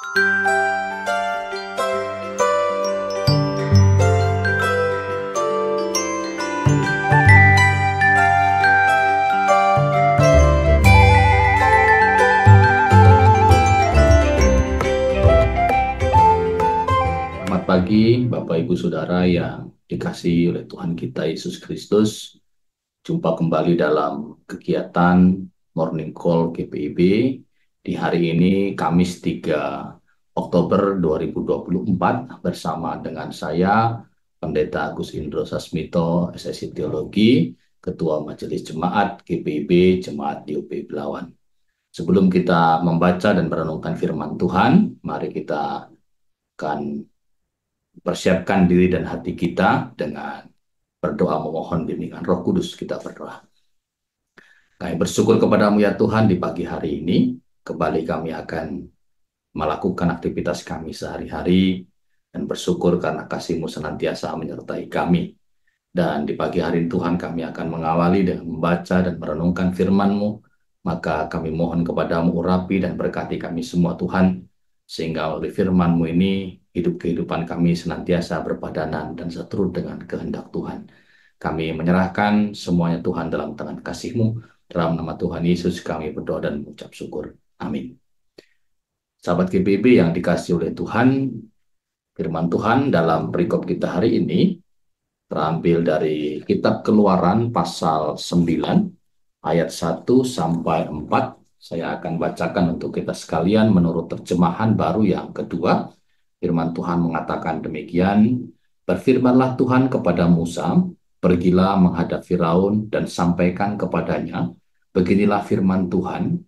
Selamat pagi, Bapak Ibu Saudara yang dikasihi oleh Tuhan kita Yesus Kristus. Jumpa kembali dalam kegiatan Morning Call GPIB di hari ini Kamis 3 Oktober 2024 bersama dengan saya Pendeta Agus Indro Sasmito, SSI Teologi, Ketua Majelis Jemaat GPIB Jemaat DOP Belawan. Sebelum kita membaca dan merenungkan firman Tuhan, mari kita akan persiapkan diri dan hati kita dengan berdoa memohon bimbingan Roh Kudus. Kita berdoa. Kami bersyukur kepadamu ya Tuhan di pagi hari ini. Kembali kami akan melakukan aktivitas kami sehari-hari dan bersyukur karena kasih-Mu senantiasa menyertai kami. Dan di pagi hari ini Tuhan kami akan mengawali dengan membaca dan merenungkan firman-Mu. Maka kami mohon kepadamu urapi dan berkati kami semua Tuhan. Sehingga oleh firman-Mu ini hidup kehidupan kami senantiasa berpadanan dan seturut dengan kehendak Tuhan. Kami menyerahkan semuanya Tuhan dalam tangan kasih-Mu. Dalam nama Tuhan Yesus kami berdoa dan mengucap syukur. Amin. Sahabat GPIB yang dikasihi oleh Tuhan, firman Tuhan dalam perikop kita hari ini terambil dari Kitab Keluaran pasal 9 ayat 1 sampai 4. Saya akan bacakan untuk kita sekalian menurut terjemahan baru yang kedua. Firman Tuhan mengatakan demikian, berfirmanlah Tuhan kepada Musa, pergilah menghadap Firaun dan sampaikan kepadanya, beginilah firman Tuhan,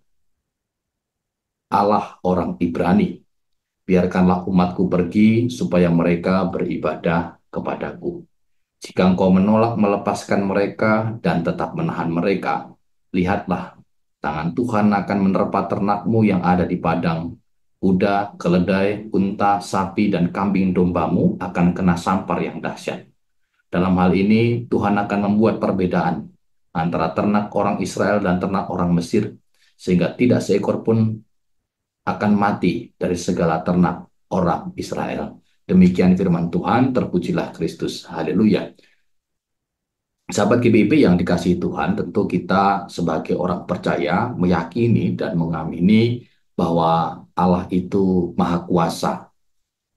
Allah orang Ibrani, biarkanlah umatku pergi supaya mereka beribadah kepadaku. Jika engkau menolak melepaskan mereka dan tetap menahan mereka, lihatlah, tangan Tuhan akan menerpa ternakmu yang ada di padang. Kuda, keledai, unta, sapi, dan kambing dombamu akan kena sampar yang dahsyat. Dalam hal ini, Tuhan akan membuat perbedaan antara ternak orang Israel dan ternak orang Mesir, sehingga tidak seekor pun akan mati dari segala ternak orang Israel. Demikian firman Tuhan, terpujilah Kristus. Haleluya. Sahabat GPIB yang dikasihi Tuhan, tentu kita sebagai orang percaya meyakini dan mengamini bahwa Allah itu Maha Kuasa.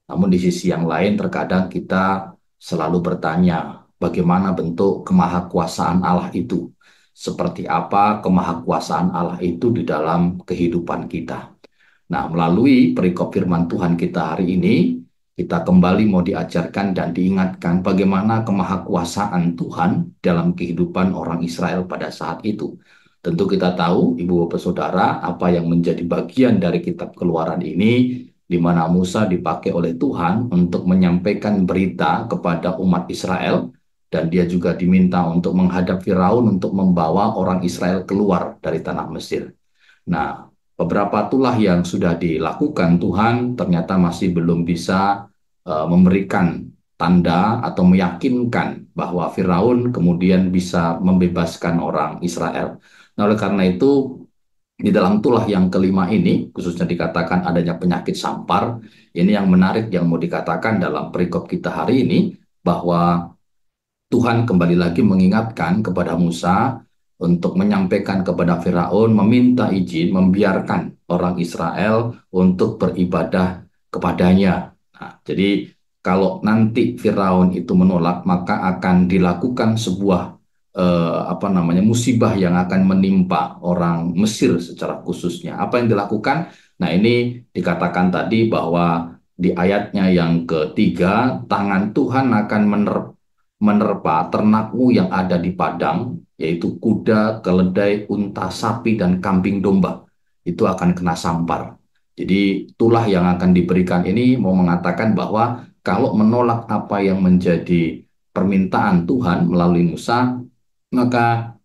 Namun di sisi yang lain terkadang kita selalu bertanya, bagaimana bentuk kemahakuasaan Allah itu? Seperti apa kemahakuasaan Allah itu di dalam kehidupan kita? Nah, melalui perikop firman Tuhan kita hari ini, kita kembali mau diajarkan dan diingatkan bagaimana kemahakuasaan Tuhan dalam kehidupan orang Israel pada saat itu. Tentu kita tahu, Ibu Bapak Saudara, apa yang menjadi bagian dari kitab Keluaran ini, di mana Musa dipakai oleh Tuhan untuk menyampaikan berita kepada umat Israel, dan dia juga diminta untuk menghadap Firaun untuk membawa orang Israel keluar dari tanah Mesir. Nah, beberapa tulah yang sudah dilakukan Tuhan ternyata masih belum bisa memberikan tanda atau meyakinkan bahwa Firaun kemudian bisa membebaskan orang Israel. Nah, oleh karena itu, di dalam tulah yang kelima ini, khususnya dikatakan adanya penyakit sampar, ini yang menarik yang mau dikatakan dalam perikop kita hari ini, bahwa Tuhan kembali lagi mengingatkan kepada Musa untuk menyampaikan kepada Firaun, meminta izin, membiarkan orang Israel untuk beribadah kepadanya. Nah, jadi kalau nanti Firaun itu menolak, maka akan dilakukan sebuah musibah yang akan menimpa orang Mesir secara khususnya. Apa yang dilakukan? Nah, ini dikatakan tadi bahwa di ayatnya yang ketiga, tangan Tuhan akan menerpa ternakmu yang ada di padang, yaitu kuda, keledai, unta, sapi, dan kambing domba. Itu akan kena sampar. Jadi tulah yang akan diberikan ini mau mengatakan bahwa kalau menolak apa yang menjadi permintaan Tuhan melalui Musa, maka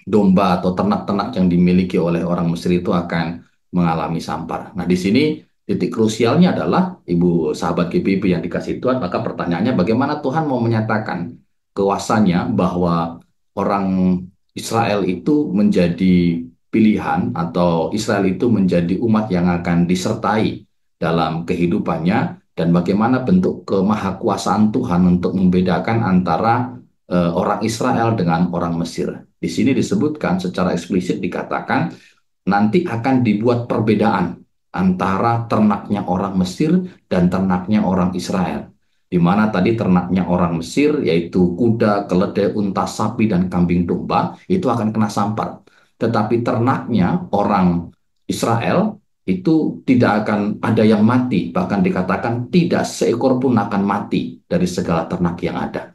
domba atau ternak-ternak yang dimiliki oleh orang Mesir itu akan mengalami sampar. Nah, di sini titik krusialnya adalah, Ibu sahabat GPIB yang dikasih Tuhan, maka pertanyaannya bagaimana Tuhan mau menyatakan kuasanya bahwa orang Israel itu menjadi pilihan atau Israel itu menjadi umat yang akan disertai dalam kehidupannya dan bagaimana bentuk kemahakuasaan Tuhan untuk membedakan antara orang Israel dengan orang Mesir. Di sini disebutkan secara eksplisit dikatakan nanti akan dibuat perbedaan antara ternaknya orang Mesir dan ternaknya orang Israel. Di mana tadi ternaknya orang Mesir, yaitu kuda, keledai, unta, sapi, dan kambing domba, itu akan kena sampar. Tetapi ternaknya orang Israel itu tidak akan ada yang mati, bahkan dikatakan tidak seekor pun akan mati dari segala ternak yang ada.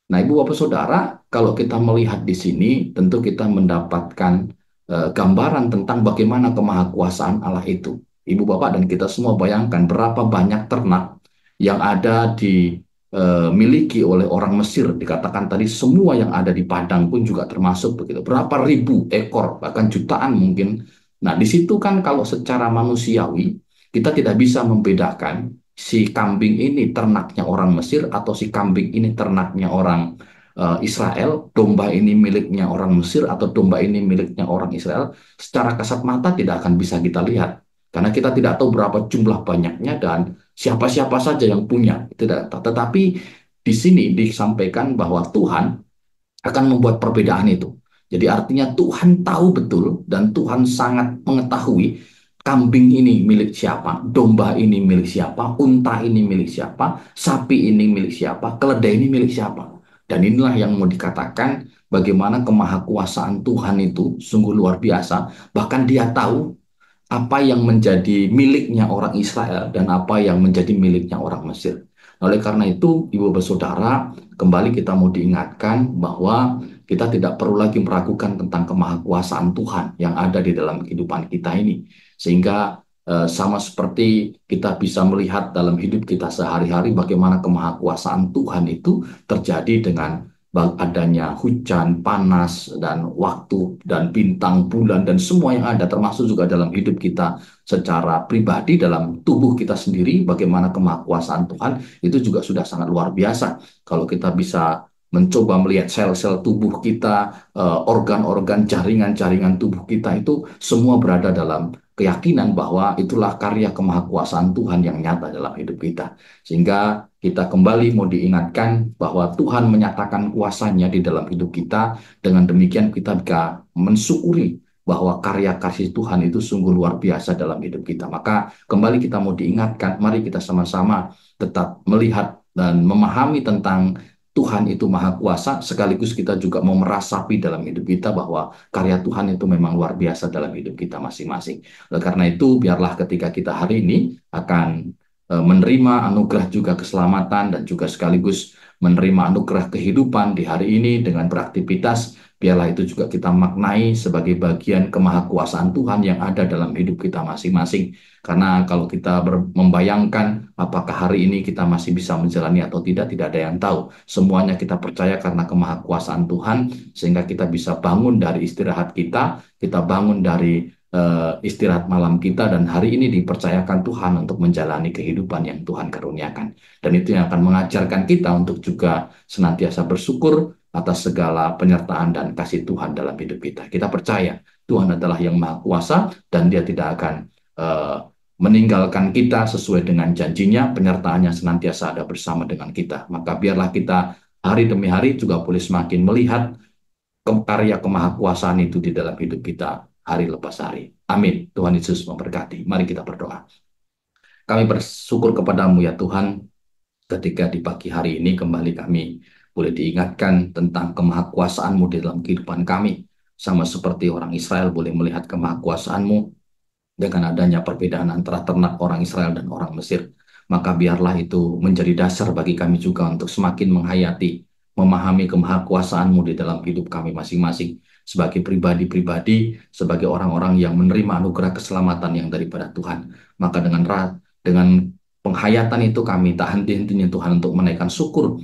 Nah, Ibu Bapak Saudara, kalau kita melihat di sini, tentu kita mendapatkan gambaran tentang bagaimana kemahakuasaan Allah itu. Ibu Bapak dan kita semua bayangkan berapa banyak ternak yang ada dimiliki oleh orang Mesir. Dikatakan tadi semua yang ada di padang pun juga termasuk begitu. Berapa ribu ekor, bahkan jutaan mungkin. Nah, di situ kan kalau secara manusiawi, kita tidak bisa membedakan si kambing ini ternaknya orang Mesir atau si kambing ini ternaknya orang Israel, domba ini miliknya orang Mesir atau domba ini miliknya orang Israel, secara kasat mata tidak akan bisa kita lihat. Karena kita tidak tahu berapa jumlah banyaknya dan siapa-siapa saja yang punya. Tidak. Tetapi di sini disampaikan bahwa Tuhan akan membuat perbedaan itu. Jadi artinya Tuhan tahu betul dan Tuhan sangat mengetahui kambing ini milik siapa, domba ini milik siapa, unta ini milik siapa, sapi ini milik siapa, keledai ini milik siapa. Dan inilah yang mau dikatakan bagaimana kemahakuasaan Tuhan itu sungguh luar biasa. Bahkan dia tahu apa yang menjadi miliknya orang Israel dan apa yang menjadi miliknya orang Mesir. Oleh karena itu, Ibu Bersaudara, kembali kita mau diingatkan bahwa kita tidak perlu lagi meragukan tentang kemahakuasaan Tuhan yang ada di dalam kehidupan kita ini. Sehingga sama seperti kita bisa melihat dalam hidup kita sehari-hari bagaimana kemahakuasaan Tuhan itu terjadi dengan adanya hujan, panas, dan waktu, dan bintang, bulan, dan semua yang ada, termasuk juga dalam hidup kita secara pribadi, dalam tubuh kita sendiri, bagaimana kemahakuasaan Tuhan, itu juga sudah sangat luar biasa. Kalau kita bisa mencoba melihat sel-sel tubuh kita, organ-organ, jaringan-jaringan tubuh kita itu semua berada dalam keyakinan bahwa itulah karya kemahakuasaan Tuhan yang nyata dalam hidup kita. Sehingga kita kembali mau diingatkan bahwa Tuhan menyatakan kuasanya di dalam hidup kita. Dengan demikian kita bisa mensyukuri bahwa karya kasih Tuhan itu sungguh luar biasa dalam hidup kita. Maka kembali kita mau diingatkan, mari kita sama-sama tetap melihat dan memahami tentang Tuhan itu maha kuasa, sekaligus kita juga mau merasapi dalam hidup kita bahwa karya Tuhan itu memang luar biasa dalam hidup kita masing-masing. Oleh karena itu, biarlah ketika kita hari ini akan menerima anugerah juga keselamatan dan juga sekaligus menerima anugerah kehidupan di hari ini dengan beraktivitas, biarlah itu juga kita maknai sebagai bagian kemahakuasaan Tuhan yang ada dalam hidup kita masing-masing. Karena kalau kita membayangkan apakah hari ini kita masih bisa menjalani atau tidak, tidak ada yang tahu. Semuanya kita percaya karena kemahakuasaan Tuhan, sehingga kita bisa bangun dari istirahat kita bangun dari istirahat malam kita, dan hari ini dipercayakan Tuhan untuk menjalani kehidupan yang Tuhan karuniakan. Dan itu yang akan mengajarkan kita untuk juga senantiasa bersyukur atas segala penyertaan dan kasih Tuhan dalam hidup kita. Kita percaya Tuhan adalah yang maha kuasa dan dia tidak akan meninggalkan kita sesuai dengan janjinya, penyertaannya senantiasa ada bersama dengan kita. Maka biarlah kita hari demi hari juga boleh semakin melihat karya kemahakuasaan itu di dalam hidup kita hari lepas hari. Amin. Tuhan Yesus memberkati. Mari kita berdoa. Kami bersyukur kepadamu ya Tuhan, ketika di pagi hari ini kembali kami boleh diingatkan tentang kemahakuasaan-Mu di dalam kehidupan kami. Sama seperti orang Israel boleh melihat kemahakuasaan-Mu dengan adanya perbedaan antara ternak orang Israel dan orang Mesir. Maka biarlah itu menjadi dasar bagi kami juga untuk semakin menghayati, memahami kemahakuasaan-Mu di dalam hidup kami masing-masing sebagai pribadi-pribadi, sebagai orang-orang yang menerima anugerah keselamatan yang daripada Tuhan. Maka dengan penghayatan itu kami tak henti-hentinya Tuhan untuk menaikkan syukur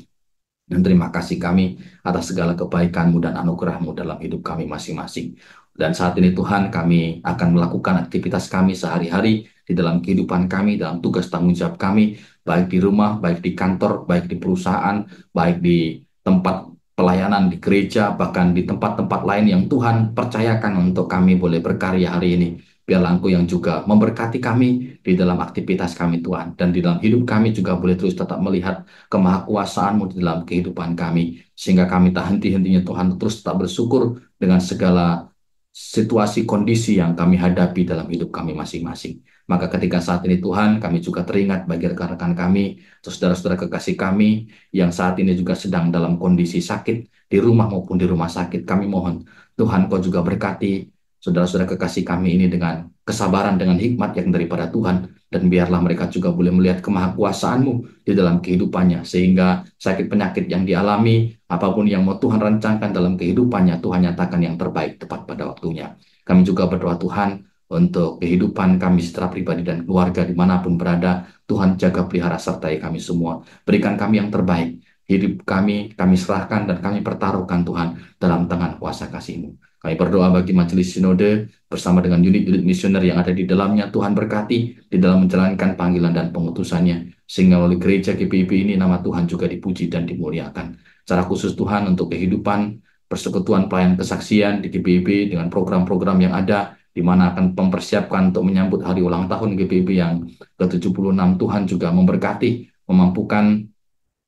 dan terima kasih kami atas segala kebaikan-Mu dan anugerah-Mu dalam hidup kami masing-masing. Dan saat ini Tuhan, kami akan melakukan aktivitas kami sehari-hari di dalam kehidupan kami, dalam tugas tanggung jawab kami, baik di rumah, baik di kantor, baik di perusahaan, baik di tempat pelayanan di gereja, bahkan di tempat-tempat lain yang Tuhan percayakan untuk kami boleh berkarya hari ini. Biarlah Engkau yang juga memberkati kami di dalam aktivitas kami Tuhan. Dan di dalam hidup kami juga boleh terus tetap melihat kemahakuasaan-Mu di dalam kehidupan kami. Sehingga kami tak henti-hentinya Tuhan terus tetap bersyukur dengan segala situasi kondisi yang kami hadapi dalam hidup kami masing-masing. Maka ketika saat ini Tuhan, kami juga teringat bagi rekan-rekan kami, atau saudara-saudara kekasih kami, yang saat ini juga sedang dalam kondisi sakit, di rumah maupun di rumah sakit. Kami mohon, Tuhan Kau juga berkati saudara-saudara kekasih kami ini dengan kesabaran, dengan hikmat yang daripada Tuhan, dan biarlah mereka juga boleh melihat kemahakuasaan-Mu di dalam kehidupannya, sehingga sakit penyakit yang dialami, apapun yang mau Tuhan rancangkan dalam kehidupannya, Tuhan nyatakan yang terbaik tepat pada waktunya. Kami juga berdoa Tuhan, untuk kehidupan kami secara pribadi dan keluarga dimanapun berada, Tuhan jaga pelihara sertai kami semua. Berikan kami yang terbaik. Hidup kami serahkan dan kami pertaruhkan Tuhan dalam tangan kuasa kasih-Mu. Kami berdoa bagi majelis sinode bersama dengan unit-unit misioner yang ada di dalamnya. Tuhan berkati di dalam menjalankan panggilan dan pengutusannya. Sehingga melalui gereja GPIB ini nama Tuhan juga dipuji dan dimuliakan. Secara khusus Tuhan untuk kehidupan persekutuan pelayan kesaksian di GPIB dengan program-program yang ada, di mana akan mempersiapkan untuk menyambut hari ulang tahun GPIB yang ke-76. Tuhan juga memberkati, memampukan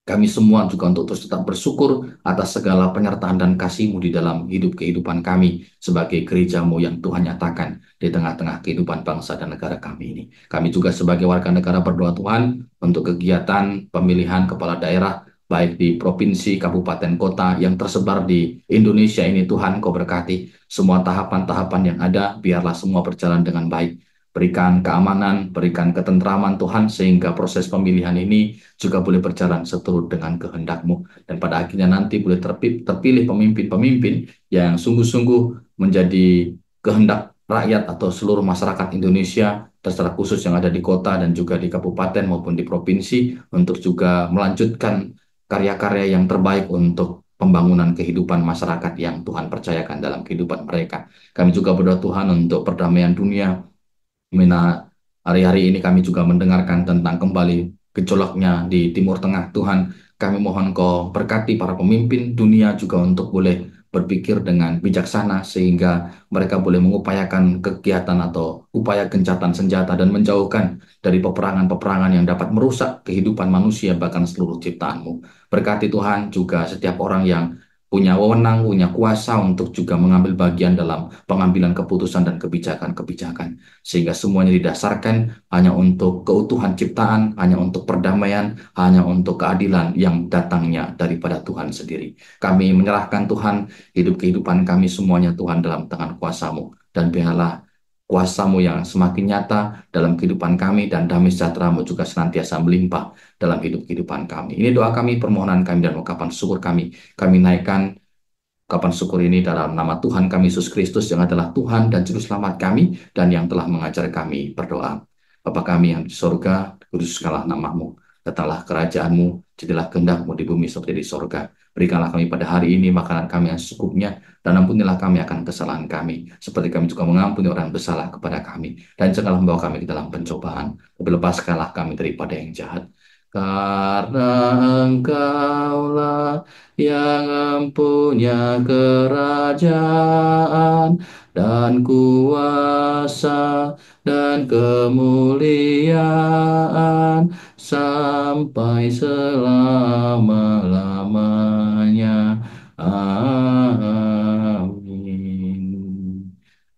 kami semua juga untuk terus tetap bersyukur atas segala penyertaan dan kasih-Mu di dalam hidup kehidupan kami sebagai gereja-Mu yang Tuhan nyatakan di tengah-tengah kehidupan bangsa dan negara kami ini. Kami juga sebagai warga negara berdoa Tuhan untuk kegiatan pemilihan kepala daerah baik di provinsi, kabupaten, kota yang tersebar di Indonesia ini. Tuhan Kau berkati semua tahapan-tahapan yang ada, biarlah semua berjalan dengan baik. Berikan keamanan, berikan ketentraman Tuhan, sehingga proses pemilihan ini juga boleh berjalan seturut dengan kehendak-Mu. Dan pada akhirnya nanti boleh terpilih pemimpin-pemimpin yang sungguh-sungguh menjadi kehendak rakyat atau seluruh masyarakat Indonesia, secara khusus yang ada di kota dan juga di kabupaten maupun di provinsi, untuk juga melanjutkan karya-karya yang terbaik untuk pembangunan kehidupan masyarakat yang Tuhan percayakan dalam kehidupan mereka. Kami juga berdoa Tuhan untuk perdamaian dunia. Hari-hari ini kami juga mendengarkan tentang kembali gejolaknya di Timur Tengah. Tuhan, kami mohon Kau berkati para pemimpin dunia juga untuk boleh berpikir dengan bijaksana, sehingga mereka boleh mengupayakan kegiatan atau upaya gencatan senjata dan menjauhkan dari peperangan-peperangan yang dapat merusak kehidupan manusia, bahkan seluruh ciptaan-Mu. Berkati Tuhan juga setiap orang yang punya wewenang, punya kuasa untuk juga mengambil bagian dalam pengambilan keputusan dan kebijakan-kebijakan, sehingga semuanya didasarkan hanya untuk keutuhan ciptaan, hanya untuk perdamaian, hanya untuk keadilan yang datangnya daripada Tuhan sendiri. Kami menyerahkan Tuhan hidup kehidupan kami semuanya Tuhan dalam tangan kuasa-Mu, dan biarlah kuasa-Mu yang semakin nyata dalam kehidupan kami, dan damai sejahtera-Mu juga senantiasa melimpah dalam hidup kehidupan kami. Ini doa kami, permohonan kami, dan ungkapan syukur kami. Kami naikkan ungkapan syukur ini dalam nama Tuhan kami Yesus Kristus, yang adalah Tuhan dan Juru Selamat kami, dan yang telah mengajar kami berdoa. Bapa kami yang di sorga, dikuduskanlah nama-Mu. Datanglah kerajaan-Mu, jadilah kehendak-Mu di bumi seperti di sorga. Berikanlah kami pada hari ini makanan kami yang secukupnya, dan ampunilah kami akan kesalahan kami, seperti kami juga mengampuni orang yang bersalah kepada kami. Dan janganlah membawa kami ke dalam pencobaan, tapi lepaskanlah kami daripada yang jahat. Karena Engkaulah yang mempunyai kerajaan dan kuasa dan kemuliaan sampai selama-lamanya. Amin.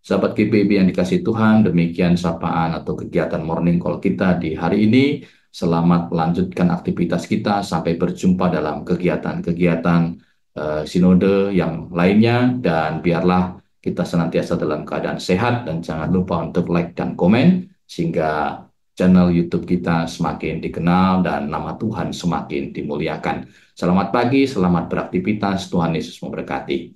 Sahabat GPIB yang dikasihi Tuhan, demikian sapaan atau kegiatan morning call kita di hari ini. Selamat melanjutkan aktivitas kita, sampai berjumpa dalam kegiatan-kegiatan sinode yang lainnya, dan biarlah kita senantiasa dalam keadaan sehat, dan jangan lupa untuk like dan komen, sehingga channel YouTube kita semakin dikenal dan nama Tuhan semakin dimuliakan. Selamat pagi, selamat beraktivitas, Tuhan Yesus memberkati.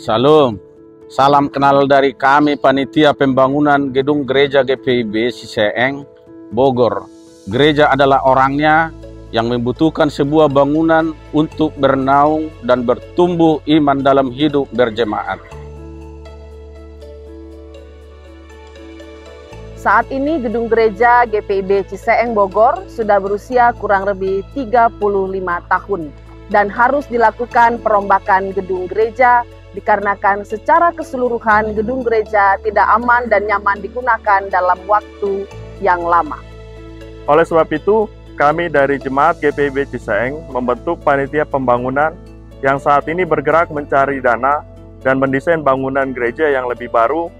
Shalom, salam kenal dari kami Panitia Pembangunan Gedung Gereja GPIB Ciseeng, Bogor. Gereja adalah orangnya yang membutuhkan sebuah bangunan untuk bernaung dan bertumbuh iman dalam hidup berjemaat. Saat ini gedung gereja GPIB Ciseeng Bogor sudah berusia kurang lebih 35 tahun dan harus dilakukan perombakan gedung gereja dikarenakan secara keseluruhan gedung gereja tidak aman dan nyaman digunakan dalam waktu yang lama. Oleh sebab itu, kami dari Jemaat GPIB Ciseeng membentuk panitia pembangunan yang saat ini bergerak mencari dana dan mendesain bangunan gereja yang lebih baru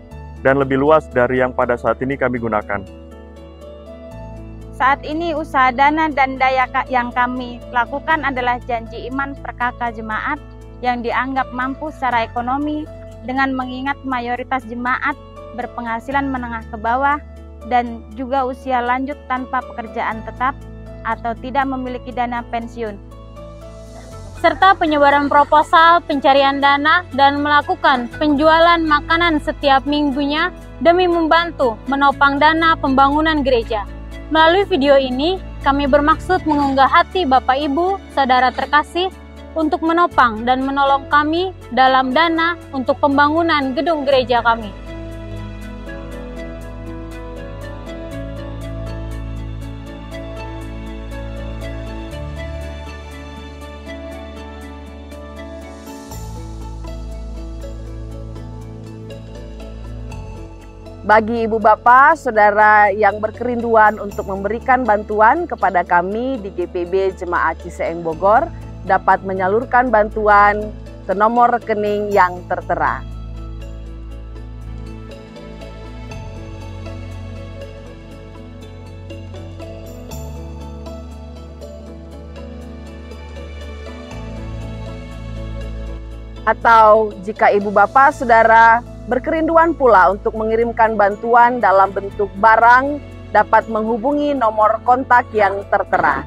dan lebih luas dari yang pada saat ini kami gunakan. Saat ini usaha dana dan daya yang kami lakukan adalah janji iman perkaka jemaat yang dianggap mampu secara ekonomi dengan mengingat mayoritas jemaat berpenghasilan menengah ke bawah dan juga usia lanjut tanpa pekerjaan tetap atau tidak memiliki dana pensiun, serta penyebaran proposal, pencarian dana, dan melakukan penjualan makanan setiap minggunya demi membantu menopang dana pembangunan gereja. Melalui video ini, kami bermaksud mengunggah hati Bapak Ibu, saudara terkasih, untuk menopang dan menolong kami dalam dana untuk pembangunan gedung gereja kami. Bagi ibu bapak, saudara yang berkerinduan untuk memberikan bantuan kepada kami di GPIB Jemaat Ciseeng Bogor, dapat menyalurkan bantuan ke nomor rekening yang tertera. Atau jika ibu bapak, saudara berkerinduan pula untuk mengirimkan bantuan dalam bentuk barang, dapat menghubungi nomor kontak yang tertera.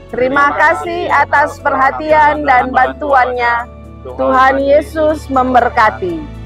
Terima kasih atas perhatian dan bantuannya. Tuhan Yesus memberkati.